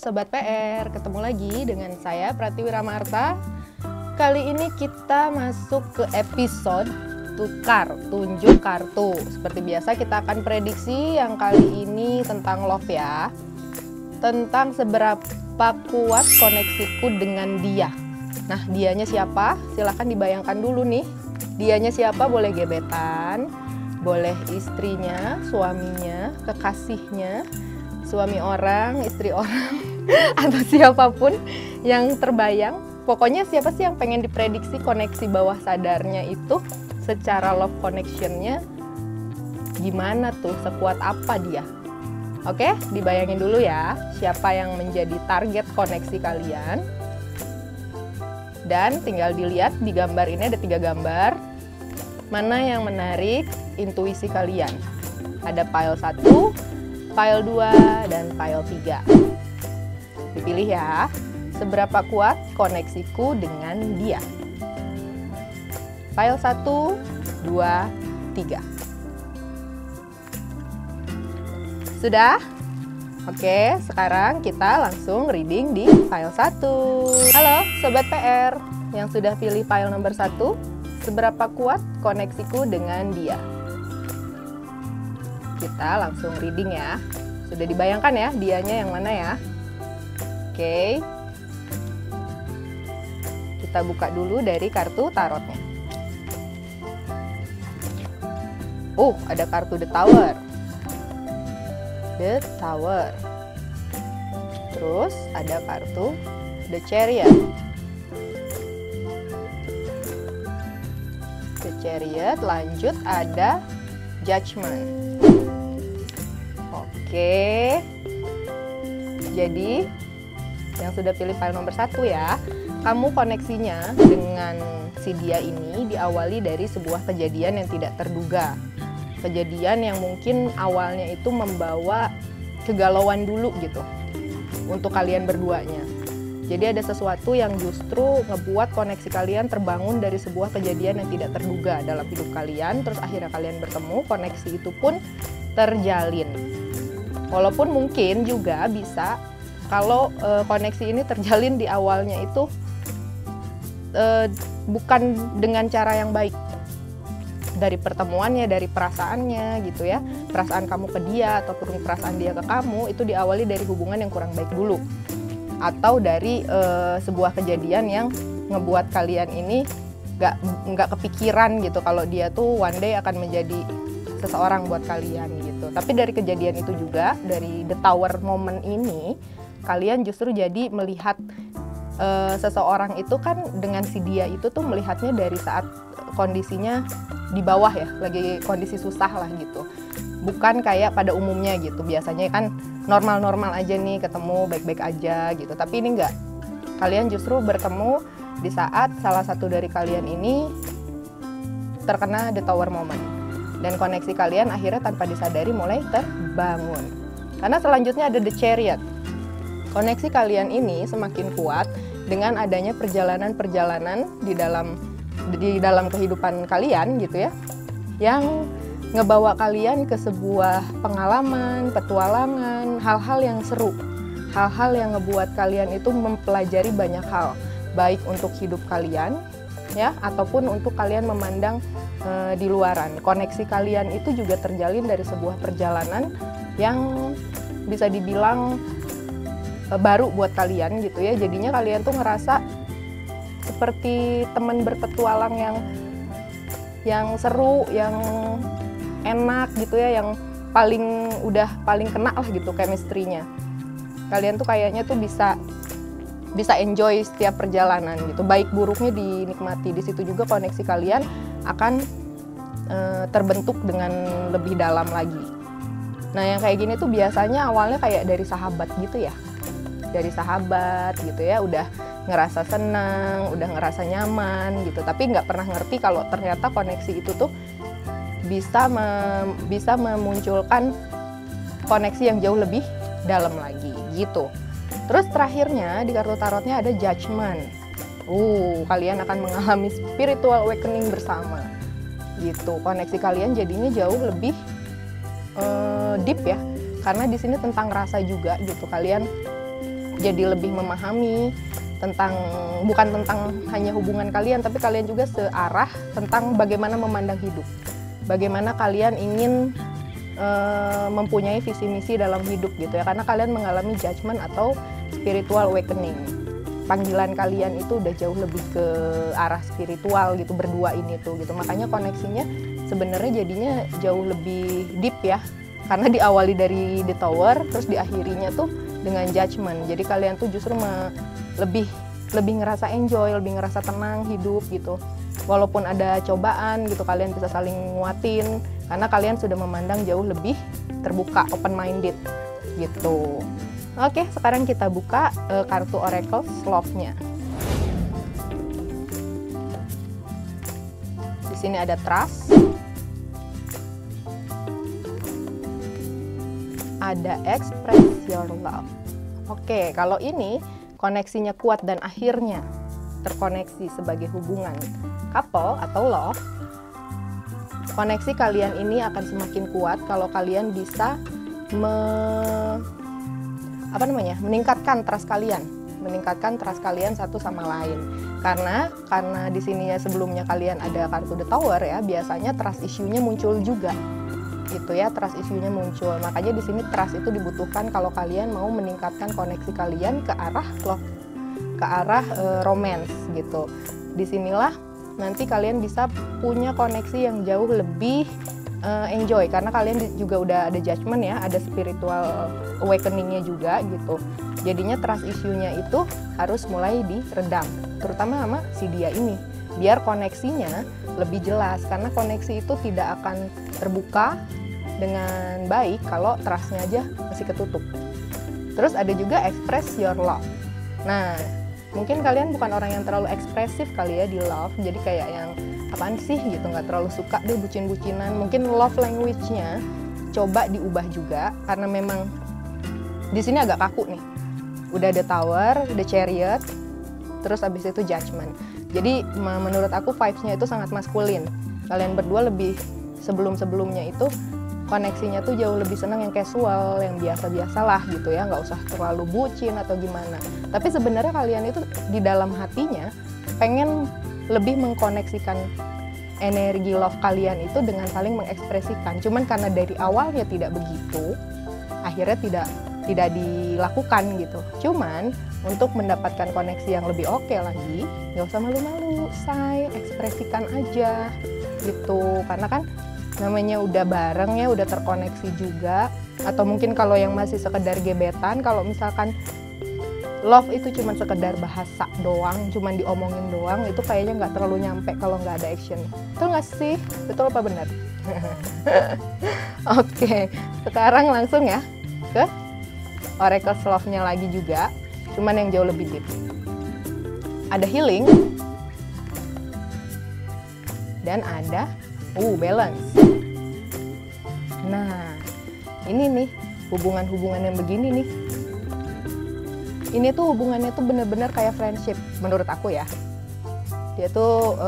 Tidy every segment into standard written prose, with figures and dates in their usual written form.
Sobat PR, ketemu lagi dengan saya Pratiwi Ramarta. Kali ini kita masuk ke episode tukar, tunjuk kartu. Seperti biasa kita akan prediksi yang kali ini tentang love ya. Tentang seberapa kuat koneksiku dengan dia. Nah, dianya siapa? Silahkan dibayangkan dulu nih. Dianya siapa? Boleh gebetan, boleh istrinya, suaminya, kekasihnya, suami orang, istri orang, atau siapapun yang terbayang. Pokoknya siapa sih yang pengen diprediksi koneksi bawah sadarnya itu secara love connection-nya gimana tuh, sekuat apa dia. Oke, dibayangin dulu ya, siapa yang menjadi target koneksi kalian. Dan tinggal dilihat di gambar ini ada 3 gambar. Mana yang menarik intuisi kalian. Ada file 1, file 2, dan file 3. Dipilih ya, seberapa kuat koneksiku dengan dia. File 1, 2, 3. Sudah? Oke, sekarang kita langsung reading di file 1. Halo Sobat PR yang sudah pilih file nomor 1, seberapa kuat koneksiku dengan dia? Kita langsung reading ya. Sudah dibayangkan ya, dianya yang mana ya? Oke. Kita buka dulu dari kartu tarotnya. Oh, ada kartu The Tower. The Tower. Terus ada kartu The Chariot. The Chariot, lanjut ada Judgment. Oke. Jadi yang sudah pilih file nomor 1 ya, kamu koneksinya dengan si dia ini diawali dari sebuah kejadian yang tidak terduga. Kejadian yang mungkin awalnya itu membawa kegalauan dulu gitu untuk kalian berduanya. Jadi ada sesuatu yang justru ngebuat koneksi kalian terbangun dari sebuah kejadian yang tidak terduga dalam hidup kalian. Terus akhirnya kalian bertemu, koneksi itu pun terjalin. Walaupun mungkin juga bisa kalau koneksi ini terjalin di awalnya itu bukan dengan cara yang baik. Dari pertemuannya, dari perasaannya gitu ya. Perasaan kamu ke dia ataupun perasaan dia ke kamu itu diawali dari hubungan yang kurang baik dulu. Atau dari sebuah kejadian yang ngebuat kalian ini nggak kepikiran gitu kalau dia tuh one day akan menjadi seseorang buat kalian gitu. Tapi dari kejadian itu juga, dari The Tower moment ini, kalian justru jadi melihat seseorang itu kan dengan si dia itu tuh melihatnya dari saat kondisinya di bawah ya, lagi kondisi susah lah gitu. Bukan kayak pada umumnya gitu, biasanya kan normal-normal aja nih, ketemu baik-baik aja gitu. Tapi ini enggak, kalian justru bertemu di saat salah satu dari kalian ini terkena The Tower moment. Dan koneksi kalian akhirnya tanpa disadari mulai terbangun. Karena selanjutnya ada The Chariot. Koneksi kalian ini semakin kuat dengan adanya perjalanan-perjalanan di dalam kehidupan kalian gitu ya, yang ngebawa kalian ke sebuah pengalaman, petualangan, hal-hal yang seru, hal-hal yang ngebuat kalian itu mempelajari banyak hal, baik untuk hidup kalian ya, ataupun untuk kalian memandang di luaran. Koneksi kalian itu juga terjalin dari sebuah perjalanan yang bisa dibilang baru buat kalian gitu ya. Jadinya kalian tuh ngerasa seperti teman berpetualang yang seru, yang enak gitu ya, yang paling kena lah gitu chemistry-nya. Kalian tuh kayaknya tuh bisa enjoy setiap perjalanan gitu. Baik buruknya dinikmati. Di situ juga koneksi kalian akan terbentuk dengan lebih dalam lagi. Nah, yang kayak gini tuh biasanya awalnya kayak dari sahabat gitu ya. Dari sahabat gitu ya, udah ngerasa senang, udah ngerasa nyaman gitu, tapi nggak pernah ngerti kalau ternyata koneksi itu tuh bisa memunculkan koneksi yang jauh lebih dalam lagi gitu. Terus terakhirnya di kartu tarotnya ada Judgment. Kalian akan mengalami spiritual awakening bersama gitu. Koneksi kalian jadinya jauh lebih deep ya, karena di sini tentang rasa juga gitu. Kalian jadi lebih memahami tentang, bukan tentang hanya hubungan kalian, tapi kalian juga searah tentang bagaimana memandang hidup, bagaimana kalian ingin mempunyai visi misi dalam hidup gitu ya, karena kalian mengalami judgment atau spiritual awakening. Panggilan kalian itu udah jauh lebih ke arah spiritual gitu, berdua ini tuh gitu, makanya koneksinya sebenarnya jadinya jauh lebih deep ya, karena diawali dari the tower terus diakhirinya tuh dengan judgment. Jadi kalian tuh justru lebih ngerasa enjoy, lebih ngerasa tenang hidup gitu. Walaupun ada cobaan gitu, kalian bisa saling nguatin karena kalian sudah memandang jauh lebih terbuka, open minded gitu. Oke, sekarang kita buka kartu Oracle Love-nya. Di sini ada Trust, ada Express Your Love. Oke, kalau ini koneksinya kuat dan akhirnya terkoneksi sebagai hubungan couple atau love, koneksi kalian ini akan semakin kuat kalau kalian bisa meningkatkan trust kalian satu sama lain. Karena di sininya sebelumnya kalian ada kartu The Tower ya, biasanya trust issue-nya muncul juga. Gitu ya, trust issue-nya muncul. Makanya di sini trust itu dibutuhkan kalau kalian mau meningkatkan koneksi kalian ke arah love, ke arah romance gitu. Disinilah nanti kalian bisa punya koneksi yang jauh lebih enjoy, karena kalian juga udah ada judgment ya, ada spiritual awakening-nya juga gitu. Jadinya trust issue-nya itu harus mulai diredam, terutama sama si dia ini, biar koneksinya lebih jelas, karena koneksi itu tidak akan terbuka dengan baik kalau trust-nya aja masih ketutup. Terus ada juga Express Your Love. Nah, mungkin kalian bukan orang yang terlalu ekspresif kali ya di love, jadi kayak yang apaan sih gitu, nggak terlalu suka deh bucin-bucinan. Mungkin love language-nya coba diubah juga, karena memang di sini agak kaku nih. Udah ada Tower, ada Chariot, terus abis itu Judgment. Jadi menurut aku vibes-nya itu sangat maskulin. Kalian berdua lebih sebelum-sebelumnya itu koneksinya tuh jauh lebih senang yang casual, yang biasa-biasa lah gitu ya, nggak usah terlalu bucin atau gimana. Tapi sebenarnya kalian itu di dalam hatinya pengen lebih mengkoneksikan energi love kalian itu dengan saling mengekspresikan. Cuman karena dari awalnya tidak begitu, akhirnya tidak dilakukan gitu. Cuman untuk mendapatkan koneksi yang lebih oke lagi, nggak usah malu-malu, say, ekspresikan aja gitu. Karena kan namanya udah bareng ya, udah terkoneksi juga. Atau mungkin kalau yang masih sekedar gebetan, kalau misalkan love itu cuma sekedar bahasa doang, cuma diomongin doang, itu kayaknya nggak terlalu nyampe kalau nggak ada action. Betul nggak sih? Betul apa benar? Oke, sekarang langsung ya ke Oracle Love-nya lagi juga, cuman yang jauh lebih deep. Ada healing dan ada balance. Nah, ini nih hubungan-hubungan yang begini nih. Ini tuh hubungannya tuh bener-bener kayak friendship menurut aku ya. Dia tuh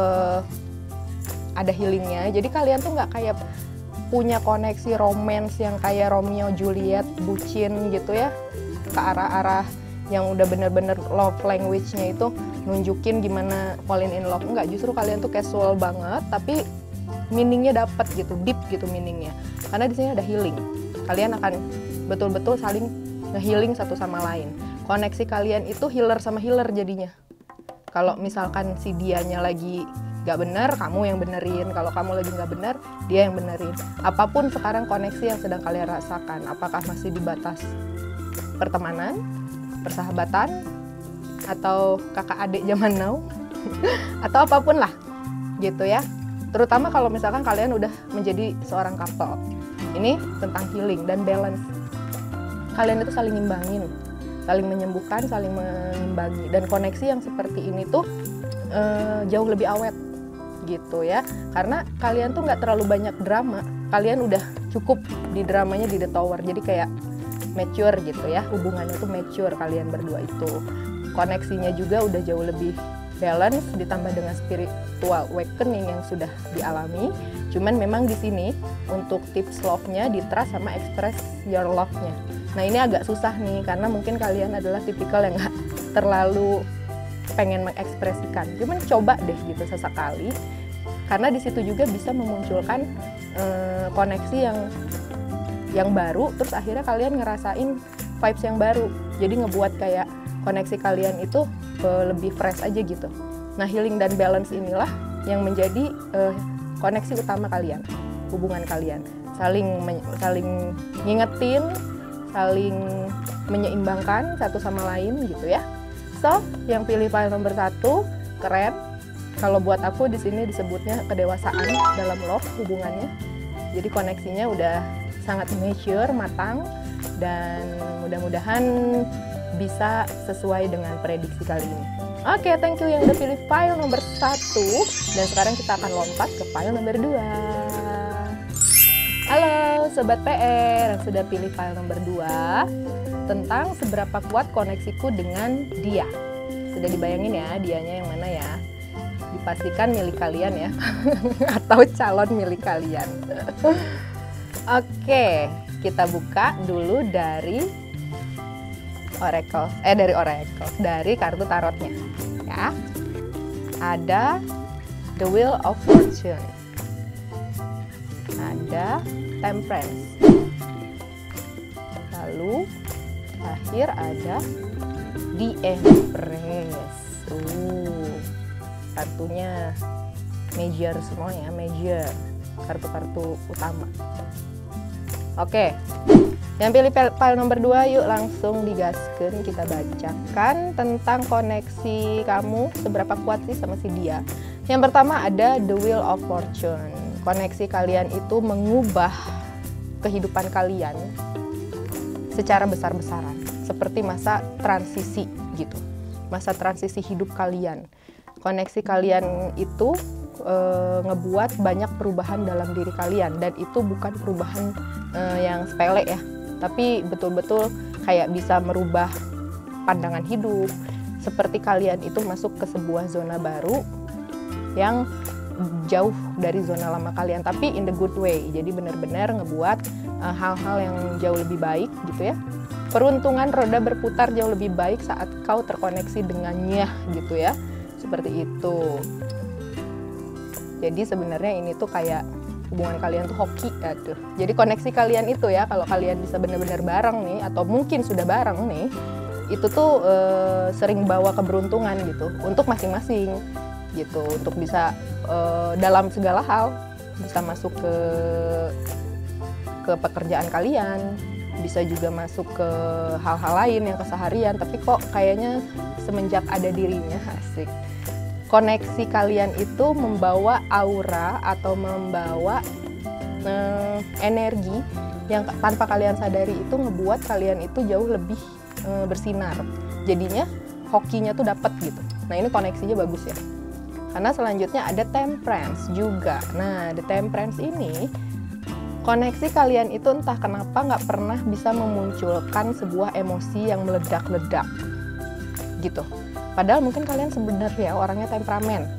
ada healingnya. Jadi kalian tuh nggak kayak punya koneksi romance yang kayak Romeo Juliet, bucin gitu ya, ke arah-arah yang udah bener-bener love language-nya itu nunjukin gimana falling in love. Enggak, justru kalian tuh casual banget, tapi meaningnya dapat gitu, deep gitu meaningnya. Karena di sini ada healing. Kalian akan betul-betul saling nge-healing satu sama lain. Koneksi kalian itu healer sama healer jadinya. Kalau misalkan si dianya lagi gak bener, kamu yang benerin. Kalau kamu lagi gak bener, dia yang benerin. Apapun sekarang koneksi yang sedang kalian rasakan, apakah masih di batas pertemanan, persahabatan, atau kakak adik zaman now, atau apapun lah gitu ya. Terutama kalau misalkan kalian udah menjadi seorang couple. Ini tentang healing dan balance. Kalian itu saling ngimbangin, saling menyembuhkan, saling mengimbangi. Dan koneksi yang seperti ini tuh jauh lebih awet gitu ya. Karena kalian tuh nggak terlalu banyak drama. Kalian udah cukup di dramanya di The Tower. Jadi kayak mature gitu ya. Hubungannya tuh mature kalian berdua itu. Koneksinya juga udah jauh lebih balance, ditambah dengan spiritual awakening yang sudah dialami. Cuman memang di sini untuk tips love-nya di trust sama express your love-nya. Nah ini agak susah nih, karena mungkin kalian adalah tipikal yang nggak terlalu pengen mengekspresikan. Cuman coba deh gitu sesekali, karena di situ juga bisa memunculkan koneksi yang baru, terus akhirnya kalian ngerasain vibes yang baru. Jadi ngebuat kayak koneksi kalian itu lebih fresh aja gitu. Nah healing dan balance inilah yang menjadi koneksi utama kalian, hubungan kalian. Saling ngingetin, saling menyeimbangkan satu sama lain gitu ya. So, yang pilih file nomor 1 keren. Kalau buat aku di sini disebutnya kedewasaan dalam love hubungannya. Jadi koneksinya udah sangat mature, matang, dan mudah-mudahan bisa sesuai dengan prediksi kali ini. Oke, thank you yang udah pilih file nomor 1. Dan sekarang kita akan lompat ke file nomor 2. Halo Sobat PR yang sudah pilih file nomor 2 tentang seberapa kuat koneksiku dengan dia. Sudah dibayangin ya, dianya yang mana ya? Dipastikan milik kalian ya, atau calon milik kalian. Oke, kita buka dulu dari dari kartu tarotnya ya. Ada The Wheel of Fortune, ada Temperance, lalu terakhir ada The Empress. Kartunya major semua ya, major, kartu-kartu utama. Oke, yang pilih file nomor 2, yuk langsung digaskeun, kita bacakan tentang koneksi kamu seberapa kuat sih sama si dia. Yang pertama ada The Wheel of Fortune. Koneksi kalian itu mengubah kehidupan kalian secara besar-besaran, seperti masa transisi gitu, masa transisi hidup kalian. Koneksi kalian itu ngebuat banyak perubahan dalam diri kalian, dan itu bukan perubahan yang sepele ya, tapi betul-betul kayak bisa merubah pandangan hidup, seperti kalian itu masuk ke sebuah zona baru yang jauh dari zona lama kalian, tapi in the good way. Jadi benar-benar ngebuat hal-hal yang jauh lebih baik gitu ya. Peruntungan roda berputar jauh lebih baik saat kau terkoneksi dengannya gitu ya, seperti itu. Jadi sebenarnya ini tuh kayak hubungan kalian tuh hoki ya tuh. Jadi koneksi kalian itu ya, kalau kalian bisa benar-benar bareng nih, atau mungkin sudah bareng nih, itu tuh sering bawa keberuntungan gitu untuk masing-masing gitu, untuk bisa dalam segala hal, bisa masuk ke pekerjaan kalian, bisa juga masuk ke hal-hal lain yang keseharian, tapi kok kayaknya semenjak ada dirinya, asik. Koneksi kalian itu membawa aura atau membawa energi yang tanpa kalian sadari itu ngebuat kalian itu jauh lebih bersinar. Jadinya hokinya tuh dapet gitu. Nah ini koneksinya bagus ya. Karena selanjutnya ada Temperance juga. Nah the Temperance ini, koneksi kalian itu entah kenapa nggak pernah bisa memunculkan sebuah emosi yang meledak-ledak gitu. Padahal mungkin kalian sebenarnya orangnya temperamen.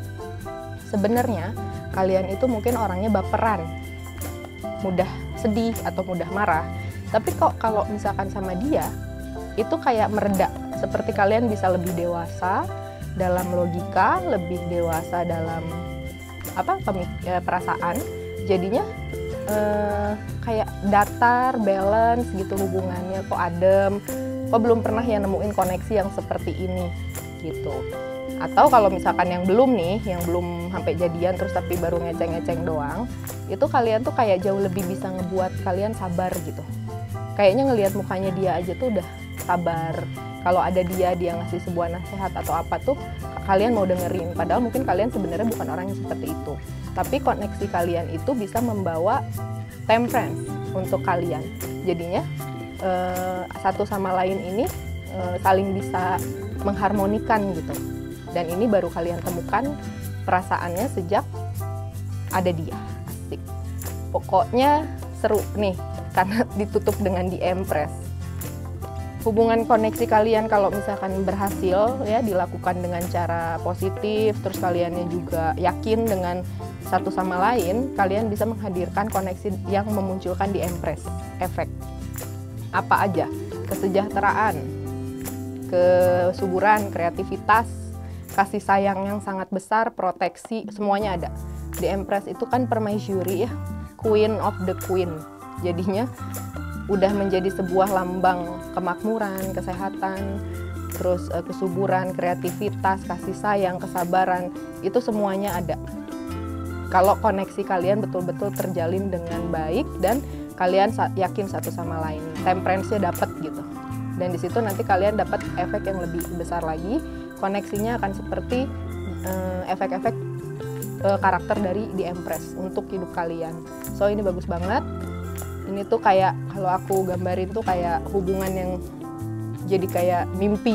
Sebenarnya kalian itu mungkin orangnya baperan, mudah sedih atau mudah marah. Tapi kok kalau misalkan sama dia, itu kayak mereda. Seperti kalian bisa lebih dewasa dalam logika, lebih dewasa dalam perasaan. Jadinya kayak datar, balance gitu hubungannya, kok adem. Kok belum pernah ya nemuin koneksi yang seperti ini gitu. Atau kalau misalkan yang belum nih, yang belum sampai jadian terus tapi baru ngeceng-ngeceng doang, itu kalian tuh kayak jauh lebih bisa ngebuat kalian sabar gitu. Kayaknya ngelihat mukanya dia aja tuh udah sabar. Kalau ada dia ngasih sebuah nasihat atau apa tuh kalian mau dengerin. Padahal mungkin kalian sebenarnya bukan orang yang seperti itu. Tapi koneksi kalian itu bisa membawa temperance untuk kalian. Jadinya satu sama lain ini saling bisa mengharmonikan gitu. Dan ini baru kalian temukan perasaannya sejak ada dia. Asik. Pokoknya seru nih karena ditutup dengan The Empress. Hubungan koneksi kalian kalau misalkan berhasil ya dilakukan dengan cara positif, terus kaliannya juga yakin dengan satu sama lain, kalian bisa menghadirkan koneksi yang memunculkan The Empress efek. Apa aja? kesejahteraan, kesuburan, kreativitas, kasih sayang yang sangat besar, proteksi, semuanya ada. The Empress itu kan permaisuri ya, Queen of the Queen. Jadinya udah menjadi sebuah lambang kemakmuran, kesehatan, terus kesuburan, kreativitas, kasih sayang, kesabaran, itu semuanya ada. Kalau koneksi kalian betul-betul terjalin dengan baik dan kalian yakin satu sama lain, temperance-nya dapat gitu. Dan di situ nanti kalian dapat efek yang lebih besar lagi. Koneksinya akan seperti efek-efek karakter dari The Empress untuk hidup kalian. So ini bagus banget. Ini tuh kayak kalau aku gambarin tuh kayak hubungan yang jadi kayak mimpi.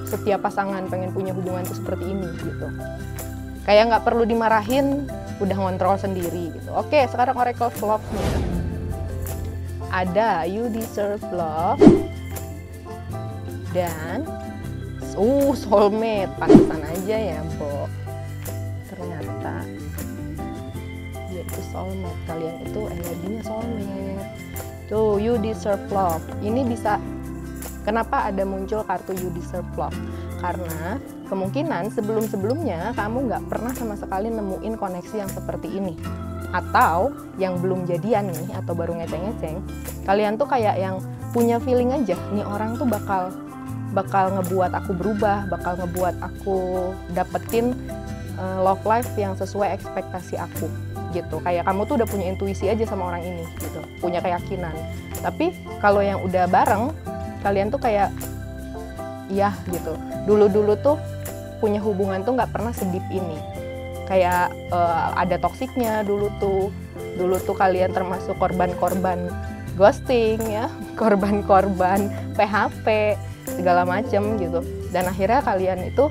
Setiap pasangan pengen punya hubungan tuh seperti ini gitu. Kayak nggak perlu dimarahin, udah ngontrol sendiri gitu. Oke, sekarang Oracle of Love-nya. Ada You Deserve Love dan soulmate, pantesan aja ya, Bo. Ternyata dia itu soulmate, kalian itu energinya soulmate. Tuh, You Deserve Love. Ini bisa, kenapa ada muncul kartu You Deserve Love? Karena kemungkinan sebelum-sebelumnya kamu nggak pernah sama sekali nemuin koneksi yang seperti ini. Atau yang belum jadian nih, atau baru ngeceng-ngeceng, kalian tuh kayak yang punya feeling aja, nih orang tuh bakal ngebuat aku berubah, bakal ngebuat aku dapetin love life yang sesuai ekspektasi aku gitu. Kayak kamu tuh udah punya intuisi aja sama orang ini gitu, punya keyakinan. Tapi kalau yang udah bareng, kalian tuh kayak iya gitu. Dulu-dulu tuh punya hubungan tuh nggak pernah sedip ini. Kayak ada toksiknya dulu tuh kalian termasuk korban-korban ghosting ya, korban-korban PHP segala macem gitu. Dan akhirnya kalian itu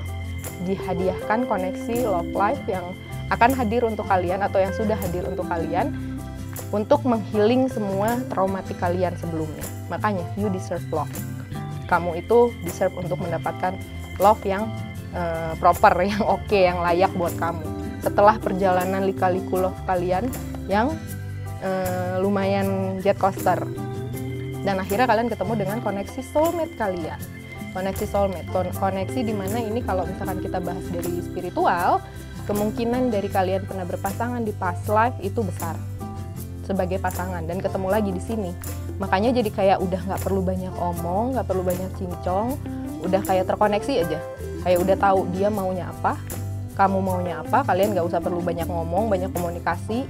dihadiahkan koneksi love life yang akan hadir untuk kalian atau yang sudah hadir untuk kalian untuk menghealing semua traumatik kalian sebelumnya. Makanya you deserve love. Kamu itu deserve untuk mendapatkan love yang proper, yang oke, yang layak buat kamu. Setelah perjalanan lika-liku love kalian yang lumayan jet coaster. Dan akhirnya kalian ketemu dengan koneksi soulmate kalian. Koneksi soulmate, koneksi dimana ini kalau misalkan kita bahas dari spiritual, kemungkinan dari kalian pernah berpasangan di past life itu besar sebagai pasangan dan ketemu lagi di sini. Makanya jadi kayak udah nggak perlu banyak omong, nggak perlu banyak cincong, udah kayak terkoneksi aja. Kayak udah tahu dia maunya apa, kamu maunya apa, kalian nggak usah perlu banyak ngomong, banyak komunikasi,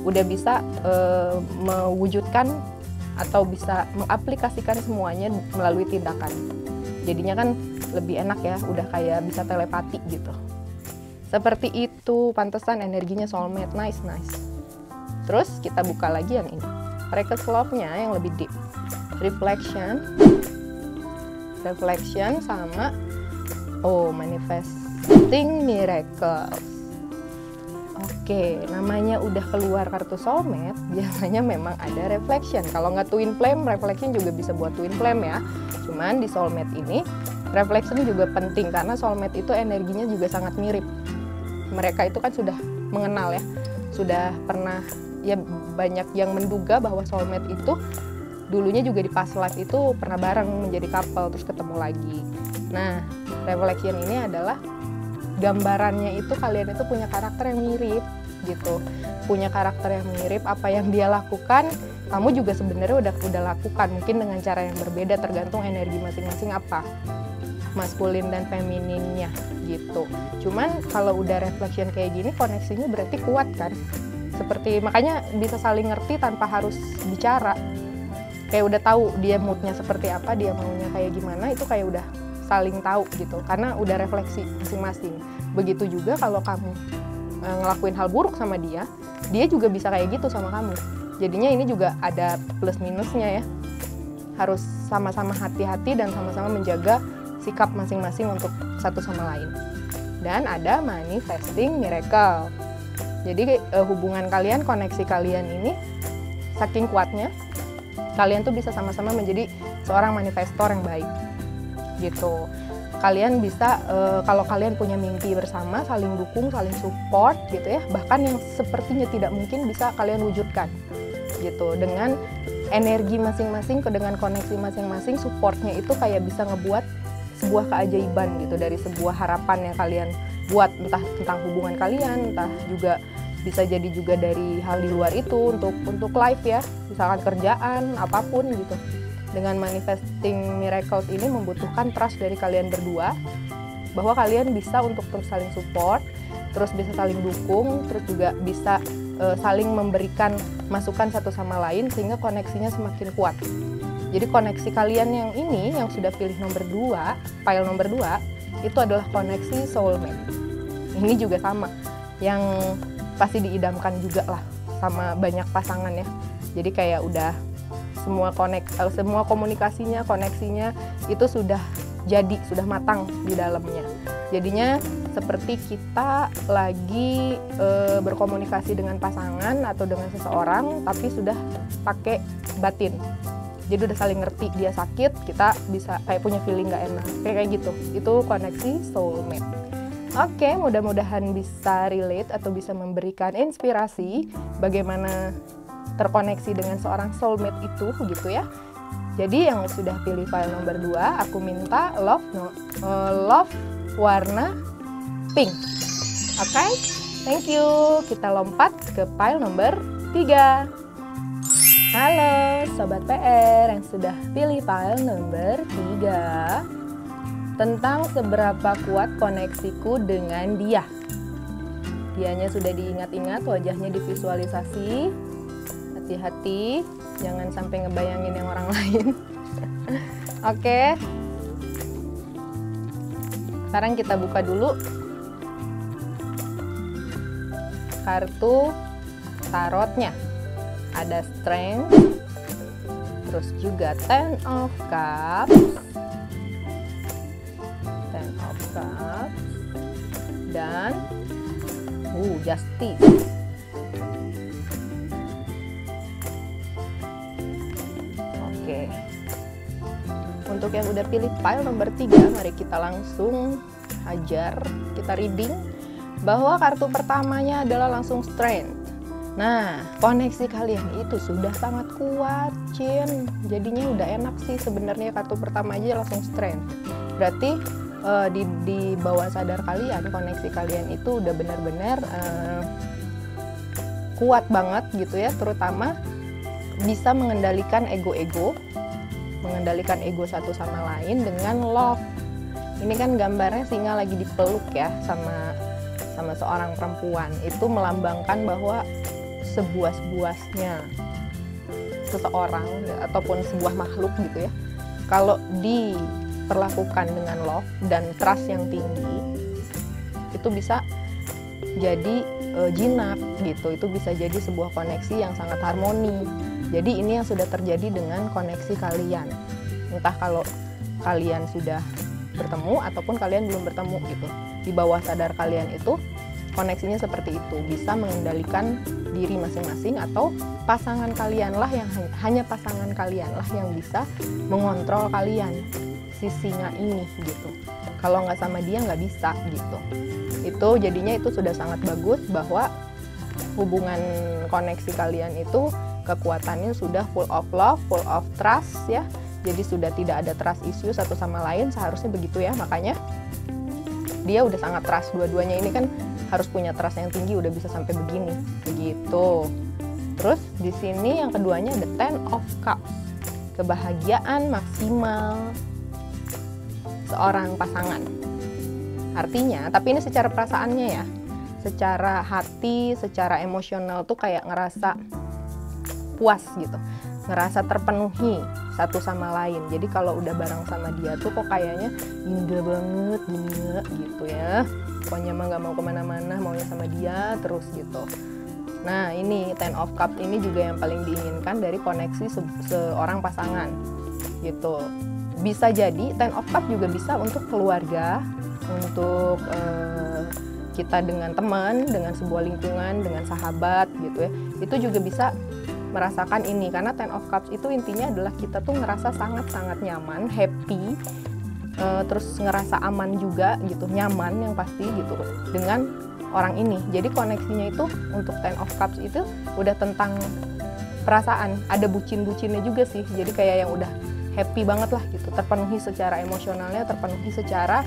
udah bisa mewujudkan atau bisa mengaplikasikan semuanya melalui tindakan. Jadinya kan lebih enak ya, udah kayak bisa telepati gitu. Seperti itu, pantesan energinya soulmate, nice. Terus kita buka lagi yang ini, Oracle Love-nya yang lebih deep. Reflection sama Manifesting Miracles. Oke, namanya udah keluar kartu soulmate, biasanya memang ada reflection. Kalau nggak twin flame, reflection juga bisa buat twin flame ya. Cuman di soulmate ini, reflection juga penting karena soulmate itu energinya juga sangat mirip. Mereka itu kan sudah mengenal ya, sudah pernah, ya banyak yang menduga bahwa soulmate itu dulunya juga di past life itu pernah bareng menjadi couple terus ketemu lagi. Nah, reflection ini adalah gambarannya itu kalian itu punya karakter yang mirip gitu, punya karakter yang mirip, apa yang dia lakukan kamu juga sebenarnya udah lakukan, mungkin dengan cara yang berbeda tergantung energi masing-masing apa, maskulin dan femininnya gitu. Cuman kalau udah reflection kayak gini koneksinya berarti kuat kan, seperti makanya bisa saling ngerti tanpa harus bicara, kayak udah tahu dia moodnya seperti apa, dia maunya kayak gimana, itu kayak udah saling tahu gitu, karena udah refleksi masing-masing. Begitu juga kalau kamu ngelakuin hal buruk sama dia juga bisa kayak gitu sama kamu. Jadinya ini juga ada plus minusnya ya, harus sama-sama hati-hati dan sama-sama menjaga sikap masing-masing untuk satu sama lain. Dan ada Manifesting Miracle. Jadi hubungan kalian, koneksi kalian ini saking kuatnya, kalian tuh bisa sama-sama menjadi seorang manifestor yang baik gitu. Kalian bisa kalau kalian punya mimpi bersama, saling dukung, saling support gitu ya, bahkan yang sepertinya tidak mungkin bisa kalian wujudkan gitu dengan energi masing-masing dengan koneksi masing-masing, supportnya itu kayak bisa ngebuat sebuah keajaiban gitu dari sebuah harapan yang kalian buat, entah tentang hubungan kalian, entah juga bisa jadi juga dari hal di luar itu untuk life ya, misalkan kerjaan, apapun gitu. Dengan manifesting miracles ini membutuhkan trust dari kalian berdua, bahwa kalian bisa untuk terus saling support, terus bisa saling dukung, terus juga bisa saling memberikan masukan satu sama lain sehingga koneksinya semakin kuat. Jadi koneksi kalian yang ini, yang sudah pilih nomor 2, file nomor 2, itu adalah koneksi soulmate. Ini juga sama, yang pasti diidamkan juga lah sama banyak pasangan ya. Jadi kayak udah semua komunikasinya, koneksinya itu sudah jadi, sudah matang di dalamnya. Jadinya seperti kita lagi berkomunikasi dengan pasangan atau dengan seseorang, tapi sudah pakai batin. Jadi udah saling ngerti, dia sakit, kita bisa kayak punya feeling gak enak, kayak gitu. Itu koneksi soulmate. Oke, mudah-mudahan bisa relate atau bisa memberikan inspirasi bagaimana terkoneksi dengan seorang soulmate itu gitu ya. Jadi yang sudah pilih file nomor 2, aku minta love warna pink. Oke, thank you. Kita lompat ke file nomor 3. Halo Sobat PR yang sudah pilih file nomor 3. Tentang seberapa kuat koneksiku dengan dia. Dianya sudah diingat-ingat, wajahnya divisualisasi. Hati-hati, jangan sampai ngebayangin yang orang lain. Oke. Sekarang kita buka dulu kartu tarotnya. Ada Strength, terus juga Ten of Cups, dan Justice. Oke. Untuk yang udah pilih file nomor 3, mari kita langsung hajar, kita reading bahwa kartu pertamanya adalah langsung Strength. Nah, koneksi kalian itu sudah sangat kuat, Cin. Jadinya udah enak sih sebenarnya, kartu pertama aja langsung Strength. Berarti di bawah sadar kalian, koneksi kalian itu udah benar-benar kuat banget gitu ya, terutama bisa mengendalikan ego satu sama lain dengan love. Ini kan gambarnya singa lagi dipeluk ya sama seorang perempuan. Itu melambangkan bahwa sebuas-buasnya seseorang ataupun sebuah makhluk gitu ya, kalau diperlakukan dengan love dan trust yang tinggi, itu bisa jadi jinak gitu. Itu bisa jadi sebuah koneksi yang sangat harmoni. Jadi ini yang sudah terjadi dengan koneksi kalian, entah kalau kalian sudah bertemu ataupun kalian belum bertemu gitu. Di bawah sadar kalian itu koneksinya seperti itu, bisa mengendalikan diri masing-masing, atau pasangan kalian lah yang hanya pasangan kalian lah yang bisa mengontrol kalian, si singa ini gitu. Kalau nggak sama dia nggak bisa gitu. Itu jadinya itu sudah sangat bagus bahwa hubungan koneksi kalian itu kekuatannya sudah full of love, full of trust ya. Jadi sudah tidak ada trust issue satu sama lain, seharusnya begitu ya. Makanya dia udah sangat trust, dua-duanya ini kan harus punya trust yang tinggi, udah bisa sampai begini begitu. Terus di sini yang keduanya ada Ten of Cups, kebahagiaan maksimal seorang pasangan. Artinya, tapi ini secara perasaannya ya, secara hati, secara emosional tuh kayak ngerasa puas gitu, ngerasa terpenuhi satu sama lain. Jadi kalau udah bareng sama dia tuh kok kayaknya indah banget dunia gitu ya. Pokoknya mah gak mau kemana-mana, maunya sama dia terus gitu. Nah ini Ten of Cups ini juga yang paling diinginkan dari koneksi seorang pasangan gitu. Bisa jadi Ten of Cups juga bisa untuk keluarga, untuk kita dengan teman, dengan sebuah lingkungan, dengan sahabat gitu ya. Itu juga bisa merasakan ini, karena Ten of Cups itu intinya adalah kita tuh ngerasa sangat-sangat nyaman, happy, terus ngerasa aman juga gitu, nyaman yang pasti gitu dengan orang ini. Jadi koneksinya itu untuk Ten of Cups itu udah tentang perasaan, ada bucin-bucinnya juga sih. Jadi kayak yang udah happy banget lah gitu, terpenuhi secara emosionalnya, terpenuhi secara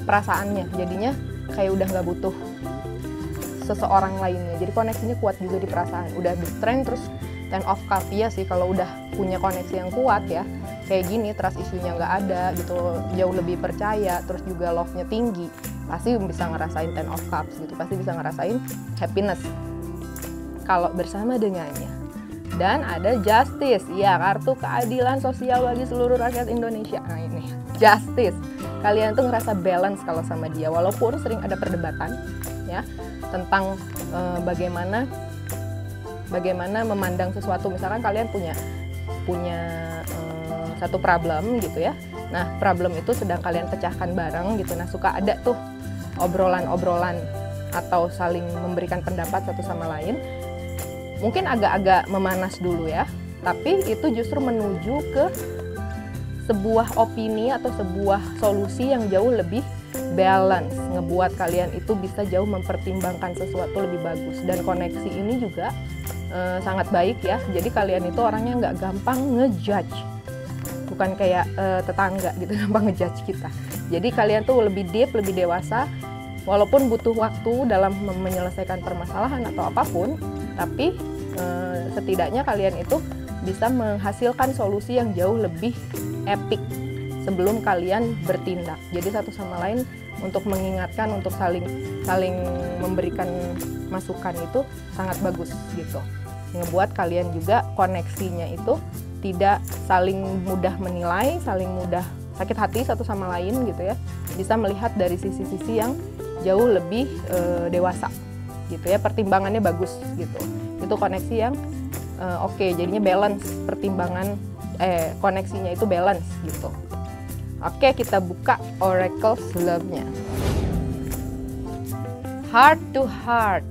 perasaannya. Jadinya kayak udah nggak butuh seseorang lainnya. Jadi koneksinya kuat juga di perasaan. Udah the strength, terus Ten of Cup ya sih, kalau udah punya koneksi yang kuat ya, kayak gini, trust isunya nggak ada gitu, jauh lebih percaya, terus juga love-nya tinggi, pasti bisa ngerasain Ten of Cups gitu, pasti bisa ngerasain happiness kalau bersama dengannya. Dan ada Justice, ya, kartu keadilan sosial bagi seluruh rakyat Indonesia. Nah ini, Justice. Kalian tuh ngerasa balance kalau sama dia, walaupun sering ada perdebatan ya tentang bagaimana memandang sesuatu. Misalkan kalian punya satu problem gitu ya. Nah, problem itu sedang kalian pecahkan bareng gitu. Nah, suka ada tuh obrolan-obrolan atau saling memberikan pendapat satu sama lain. Mungkin agak-agak memanas dulu ya, tapi itu justru menuju ke sebuah opini atau sebuah solusi yang jauh lebih balance, ngebuat kalian itu bisa jauh mempertimbangkan sesuatu lebih bagus. Dan koneksi ini juga sangat baik ya, jadi kalian itu orangnya nggak gampang ngejudge, bukan kayak tetangga gitu gampang ngejudge kita. Jadi kalian tuh lebih deep, lebih dewasa, walaupun butuh waktu dalam menyelesaikan permasalahan atau apapun, tapi setidaknya kalian itu bisa menghasilkan solusi yang jauh lebih epic sebelum kalian bertindak. Jadi satu sama lain untuk mengingatkan, untuk saling memberikan masukan itu sangat bagus gitu. Ngebuat kalian juga koneksinya itu tidak saling mudah menilai, saling mudah sakit hati satu sama lain gitu ya. Bisa melihat dari sisi-sisi yang jauh lebih dewasa gitu ya, pertimbangannya bagus gitu. Itu koneksi yang oke, jadinya balance, koneksinya itu balance gitu. Oke, kita buka Oracle Love-nya. Heart to heart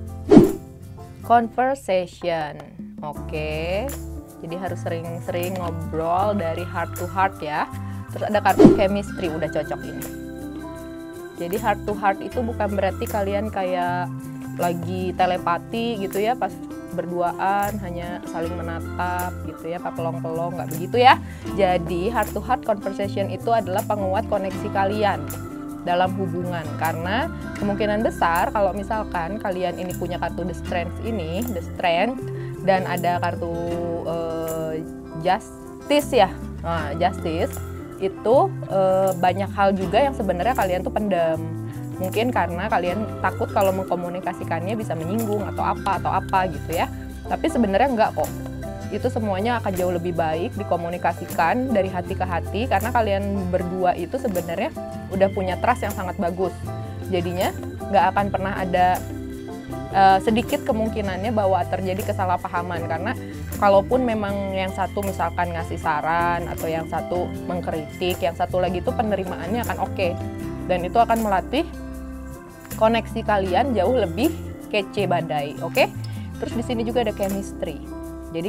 conversation. Oke, jadi harus sering-sering ngobrol dari heart to heart ya. Terus ada kartu chemistry, udah cocok ini. Jadi heart to heart itu bukan berarti kalian kayak lagi telepati gitu ya, pas berduaan hanya saling menatap gitu ya, pelong-pelong, nggak begitu ya. Jadi heart to heart conversation itu adalah penguat koneksi kalian dalam hubungan, karena kemungkinan besar kalau misalkan kalian ini punya kartu the strength ini, the strength, dan ada kartu justice ya. Nah, justice itu banyak hal juga yang sebenarnya kalian tuh pendam. Mungkin karena kalian takut kalau mengkomunikasikannya bisa menyinggung atau apa gitu ya. Tapi sebenarnya enggak kok. Itu semuanya akan jauh lebih baik dikomunikasikan dari hati ke hati, karena kalian berdua itu sebenarnya udah punya trust yang sangat bagus. Jadinya nggak akan pernah ada sedikit kemungkinannya bahwa terjadi kesalahpahaman, karena kalaupun memang yang satu misalkan ngasih saran atau yang satu mengkritik, yang satu lagi itu penerimaannya akan oke. Dan itu akan melatih koneksi kalian jauh lebih kece badai, oke? Terus di sini juga ada chemistry. Jadi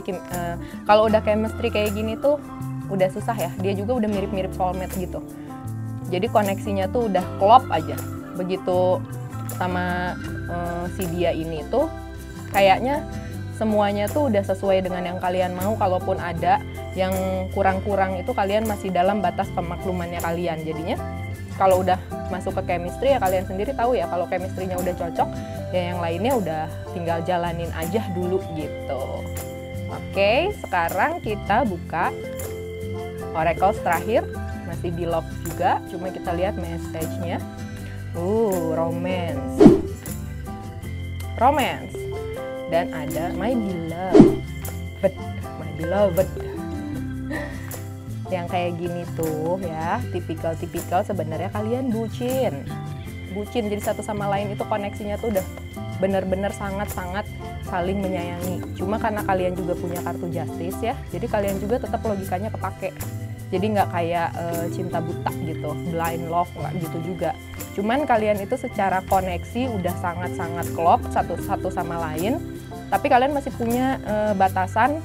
kalau udah chemistry kayak gini tuh udah susah ya. Dia juga udah mirip-mirip soulmate gitu. Jadi koneksinya tuh udah klop aja. Begitu sama si dia ini tuh kayaknya semuanya tuh udah sesuai dengan yang kalian mau. Kalaupun ada yang kurang-kurang itu kalian masih dalam batas pemaklumannya kalian. Jadinya kalau udah masuk ke chemistry ya kalian sendiri tahu ya, kalau chemistry-nya udah cocok ya yang lainnya udah tinggal jalanin aja dulu gitu. Oke, sekarang kita buka oracle terakhir, masih di love juga, cuma kita lihat message-nya. Romance. Romance. Dan ada my beloved. Yang kayak gini tuh ya, tipikal sebenarnya kalian bucin, jadi satu sama lain itu koneksinya tuh udah bener-bener sangat-sangat saling menyayangi. Cuma karena kalian juga punya kartu justice ya, jadi kalian juga tetap logikanya kepake. Jadi nggak kayak cinta buta gitu, blind love, nggak gitu juga. Cuman kalian itu secara koneksi udah sangat-sangat klop satu sama lain, tapi kalian masih punya batasan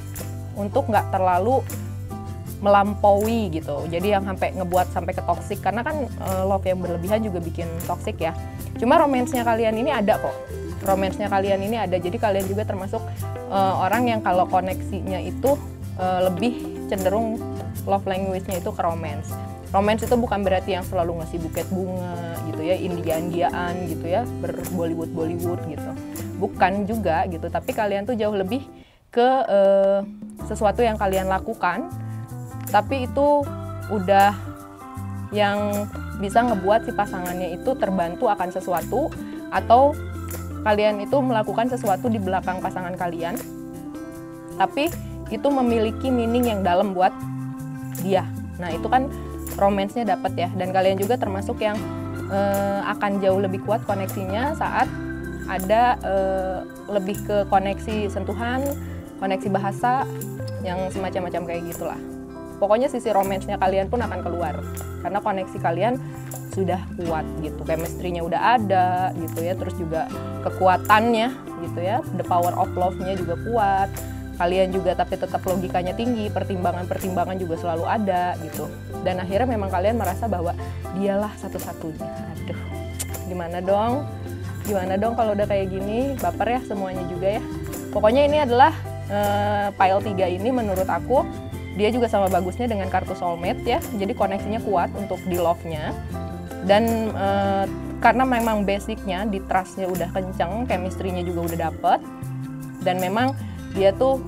untuk nggak terlalu melampaui gitu. Jadi yang ngebuat sampai ke toxic, karena kan love yang berlebihan juga bikin toxic ya. Cuma romansnya kalian ini ada kok. romance-nya kalian ini ada. Jadi kalian juga termasuk orang yang kalau koneksinya itu lebih cenderung love language-nya itu ke romance. Romance itu bukan berarti yang selalu ngasih buket bunga gitu ya, India-Indiaan gitu ya, ber-Bollywood gitu. Bukan juga gitu, tapi kalian tuh jauh lebih ke sesuatu yang kalian lakukan, tapi itu udah yang bisa ngebuat si pasangannya itu terbantu akan sesuatu, atau kalian itu melakukan sesuatu di belakang pasangan kalian, tapi itu memiliki meaning yang dalam buat dia. Nah itu kan romance-nya dapat ya, dan kalian juga termasuk yang akan jauh lebih kuat koneksinya saat ada lebih ke koneksi sentuhan, koneksi bahasa, yang semacam-macam kayak gitulah. Pokoknya sisi romance-nya kalian pun akan keluar karena koneksi kalian sudah kuat gitu, chemistry-nya udah ada gitu ya, terus juga kekuatannya gitu ya, the power of love-nya juga kuat. Kalian juga tapi tetap logikanya tinggi, pertimbangan-pertimbangan juga selalu ada gitu. Dan akhirnya memang kalian merasa bahwa dialah satu-satunya. Aduh, gimana dong kalau udah kayak gini, baper ya semuanya juga ya. Pokoknya ini adalah pile 3 ini menurut aku dia juga sama bagusnya dengan kartu soulmate ya. Jadi koneksinya kuat untuk di love-nya. Dan karena memang basicnya di trust-nya udah kenceng, chemistry-nya juga udah dapet. Dan memang dia tuh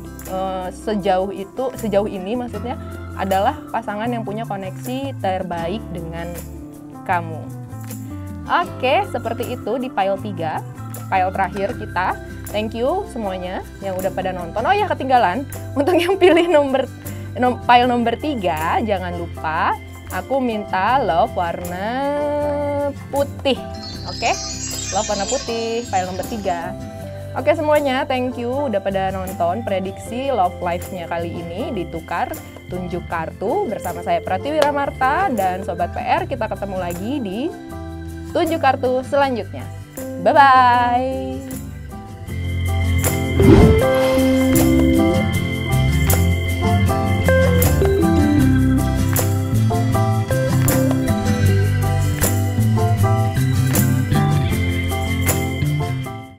sejauh ini maksudnya adalah pasangan yang punya koneksi terbaik dengan kamu. Oke, seperti itu di pile 3, pile terakhir kita. Thank you semuanya yang udah pada nonton. Oh ya, ketinggalan, untuk yang pilih pile nomor 3, jangan lupa aku minta love warna putih. Oke, love warna putih, pile nomor 3. Oke semuanya, thank you udah pada nonton prediksi love life-nya kali ini di Tukar Tunjuk Kartu bersama saya Pratiwi Ramarta dan Sobat PR. Kita ketemu lagi di Tunjuk Kartu selanjutnya. Bye-bye!